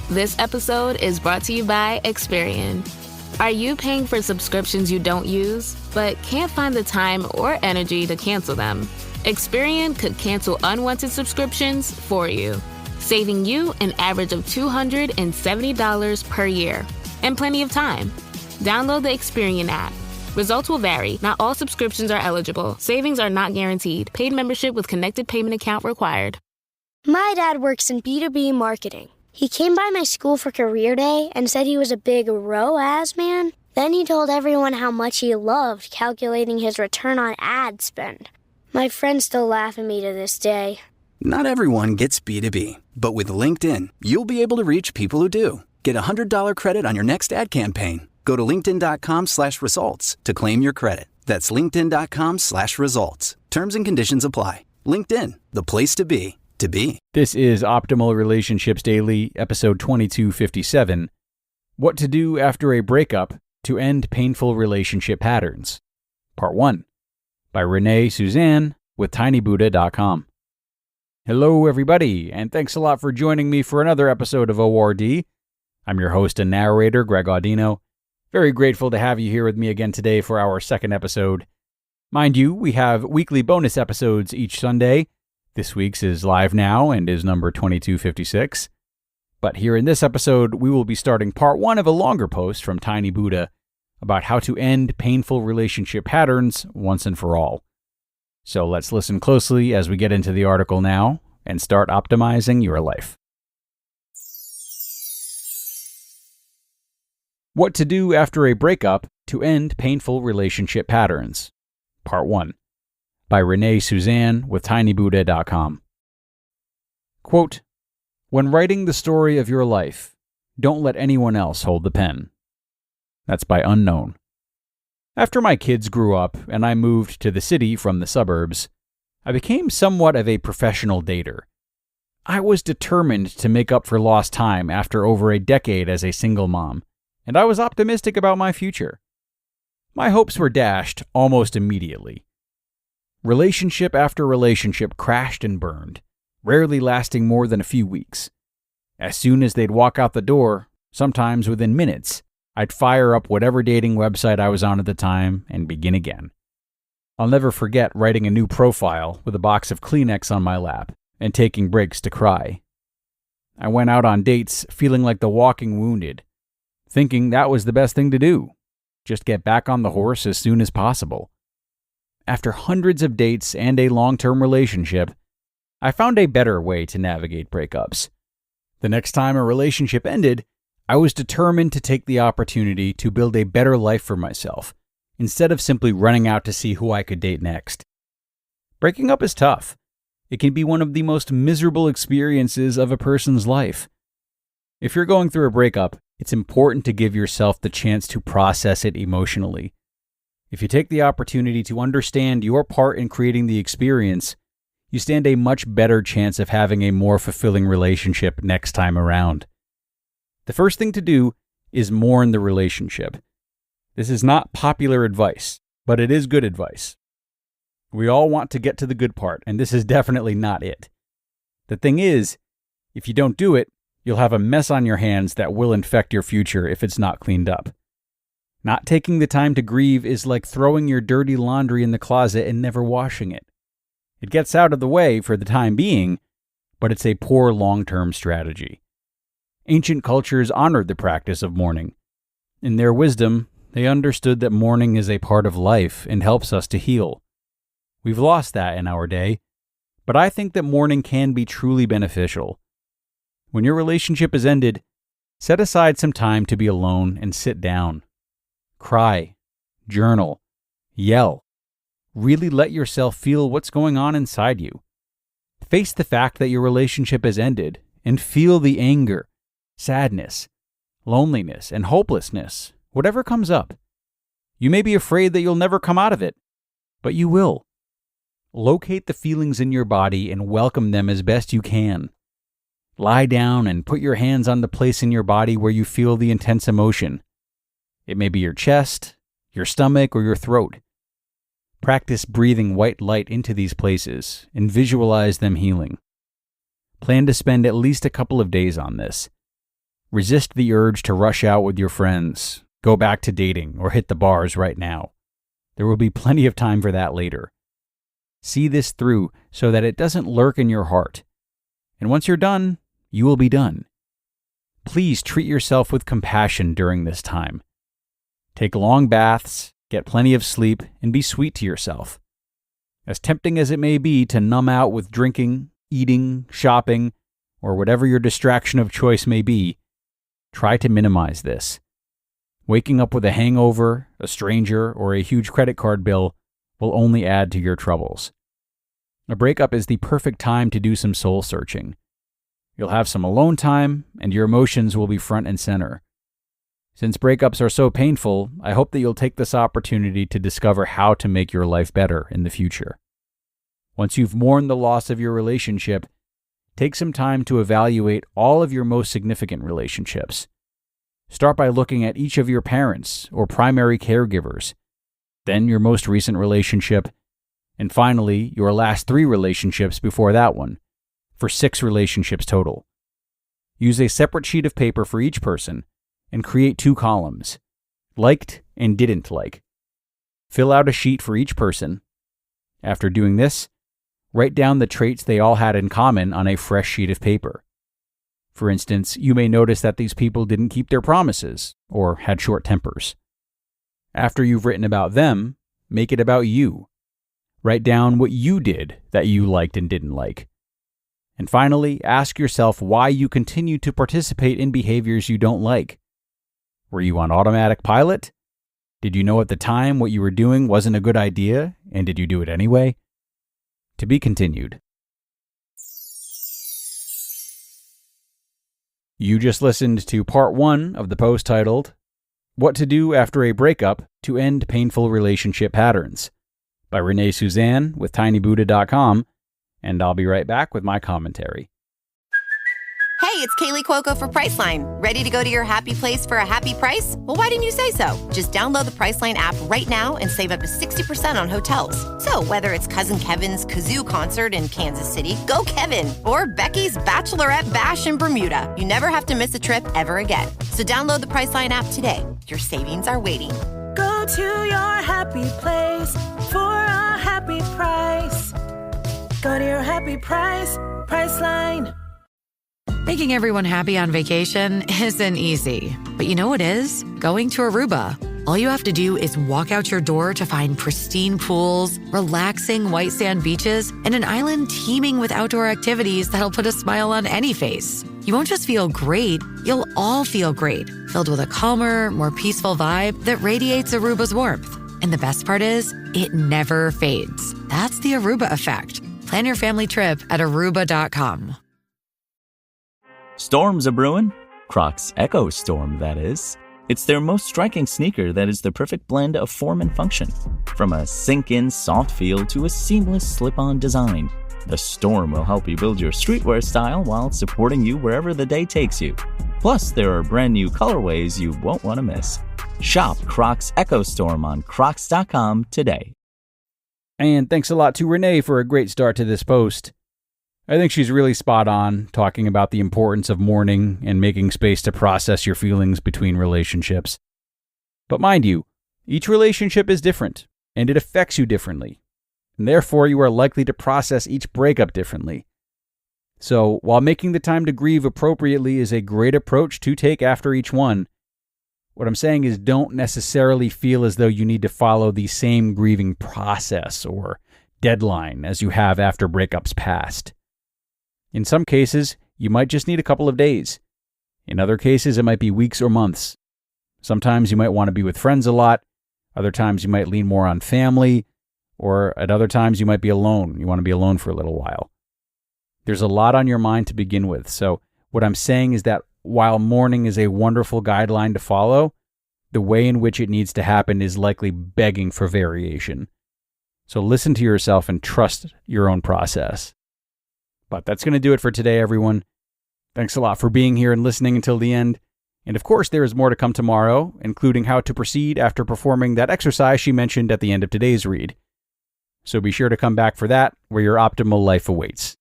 This episode is brought to you by Experian. Are you paying for subscriptions you don't use, but can't find the time or energy to cancel them? Experian could cancel unwanted subscriptions for you, saving you an average of $270 per year and plenty of time. Download the Experian app. Results will vary. Not all subscriptions are eligible. Savings are not guaranteed. Paid membership with connected payment account required. My dad works in B2B marketing. He came by my school for career day and said he was a big ROAS man. Then he told everyone how much he loved calculating his return on ad spend. My friends still laugh at me to this day. Not everyone gets B2B, but with LinkedIn, you'll be able to reach people who do. Get a $100 credit on your next ad campaign. Go to linkedin.com/results to claim your credit. That's linkedin.com/results. Terms and conditions apply. LinkedIn, the place to be, to be. This is Optimal Relationships Daily, episode 2257. What to do after a breakup to end painful relationship patterns. Part 1. By Renee Suzanne with tinybuddha.com. Hello, everybody, and thanks a lot for joining me for another episode of ORD. I'm your host and narrator, Greg Audino. Very grateful to have you here with me again today for our second episode. Mind you, we have weekly bonus episodes each Sunday. This week's is live now and is number 2256. But here in this episode, we will be starting part 1 of a longer post from Tiny Buddha about how to end painful relationship patterns once and for all. So let's listen closely as we get into the article now and start optimizing your life. What to do after a breakup to end painful relationship patterns. Part 1. By Renee Suzanne with tinybuddha.com. Quote, "When writing the story of your life, don't let anyone else hold the pen." That's by Unknown. After my kids grew up and I moved to the city from the suburbs, I became somewhat of a professional dater. I was determined to make up for lost time after over a decade as a single mom, and I was optimistic about my future. My hopes were dashed almost immediately. Relationship after relationship crashed and burned, rarely lasting more than a few weeks. As soon as they'd walk out the door, sometimes within minutes, I'd fire up whatever dating website I was on at the time and begin again. I'll never forget writing a new profile with a box of Kleenex on my lap and taking breaks to cry. I went out on dates feeling like the walking wounded, thinking that was the best thing to do. Just get back on the horse as soon as possible. After hundreds of dates and a long-term relationship, I found a better way to navigate breakups. The next time a relationship ended, I was determined to take the opportunity to build a better life for myself, instead of simply running out to see who I could date next. Breaking up is tough. It can be one of the most miserable experiences of a person's life. If you're going through a breakup, it's important to give yourself the chance to process it emotionally. If you take the opportunity to understand your part in creating the experience, you stand a much better chance of having a more fulfilling relationship next time around. The first thing to do is mourn the relationship. This is not popular advice, but it is good advice. We all want to get to the good part, and this is definitely not it. The thing is, if you don't do it, you'll have a mess on your hands that will infect your future if it's not cleaned up. Not taking the time to grieve is like throwing your dirty laundry in the closet and never washing it. It gets out of the way for the time being, but it's a poor long-term strategy. Ancient cultures honored the practice of mourning. In their wisdom, they understood that mourning is a part of life and helps us to heal. We've lost that in our day, but I think that mourning can be truly beneficial. When your relationship is ended, set aside some time to be alone and sit down. Cry, journal, yell. Really let yourself feel what's going on inside you. Face the fact that your relationship has ended and feel the anger, sadness, loneliness, and hopelessness, whatever comes up. You may be afraid that you'll never come out of it, but you will. Locate the feelings in your body and welcome them as best you can. Lie down and put your hands on the place in your body where you feel the intense emotion. It may be your chest, your stomach, or your throat. Practice breathing white light into these places and visualize them healing. Plan to spend at least a couple of days on this. Resist the urge to rush out with your friends, go back to dating, or hit the bars right now. There will be plenty of time for that later. See this through so that it doesn't lurk in your heart. And once you're done, you will be done. Please treat yourself with compassion during this time. Take long baths, get plenty of sleep, and be sweet to yourself. As tempting as it may be to numb out with drinking, eating, shopping, or whatever your distraction of choice may be, try to minimize this. Waking up with a hangover, a stranger, or a huge credit card bill will only add to your troubles. A breakup is the perfect time to do some soul searching. You'll have some alone time, and your emotions will be front and center. Since breakups are so painful, I hope that you'll take this opportunity to discover how to make your life better in the future. Once you've mourned the loss of your relationship, take some time to evaluate all of your most significant relationships. Start by looking at each of your parents or primary caregivers, then your most recent relationship, and finally your last 3 relationships before that one, for 6 relationships total. Use a separate sheet of paper for each person and create 2 columns, liked and didn't like. Fill out a sheet for each person. After doing this, write down the traits they all had in common on a fresh sheet of paper. For instance, you may notice that these people didn't keep their promises or had short tempers. After you've written about them, make it about you. Write down what you did that you liked and didn't like. And finally, ask yourself why you continue to participate in behaviors you don't like. Were you on automatic pilot? Did you know at the time what you were doing wasn't a good idea, and did you do it anyway? To be continued. You just listened to part 1 of the post titled, What to Do After a Breakup to End Painful Relationship Patterns, by Renee Suzanne with tinybuddha.com, and I'll be right back with my commentary. Hey, it's Kaylee Cuoco for Priceline. Ready to go to your happy place for a happy price? Well, why didn't you say so? Just download the Priceline app right now and save up to 60% on hotels. So whether it's Cousin Kevin's Kazoo Concert in Kansas City, go Kevin, or Becky's Bachelorette Bash in Bermuda, you never have to miss a trip ever again. So download the Priceline app today. Your savings are waiting. Go to your happy place for a happy price. Go to your happy price, Priceline. Making everyone happy on vacation isn't easy, but you know what is? Going to Aruba. All you have to do is walk out your door to find pristine pools, relaxing white sand beaches, and an island teeming with outdoor activities that'll put a smile on any face. You won't just feel great, you'll all feel great, filled with a calmer, more peaceful vibe that radiates Aruba's warmth. And the best part is, it never fades. That's the Aruba effect. Plan your family trip at Aruba.com. Storms are brewing. Crocs Echo Storm, that is. It's their most striking sneaker that is the perfect blend of form and function. From a sink-in soft feel to a seamless slip-on design, the Storm will help you build your streetwear style while supporting you wherever the day takes you. Plus, there are brand new colorways you won't want to miss. Shop Crocs Echo Storm on crocs.com today. And thanks a lot to Renee for a great start to this post. I think she's really spot on, talking about the importance of mourning and making space to process your feelings between relationships. But mind you, each relationship is different, and it affects you differently. And therefore, you are likely to process each breakup differently. So, while making the time to grieve appropriately is a great approach to take after each one, what I'm saying is don't necessarily feel as though you need to follow the same grieving process or deadline as you have after breakups past. In some cases, you might just need a couple of days. In other cases, it might be weeks or months. Sometimes you might want to be with friends a lot. Other times you might lean more on family. Or at other times you might be alone. You want to be alone for a little while. There's a lot on your mind to begin with. So what I'm saying is that while mourning is a wonderful guideline to follow, the way in which it needs to happen is likely begging for variation. So listen to yourself and trust your own process. But that's going to do it for today, everyone. Thanks a lot for being here and listening until the end. And of course, there is more to come tomorrow, including how to proceed after performing that exercise she mentioned at the end of today's read. So be sure to come back for that, where your optimal life awaits.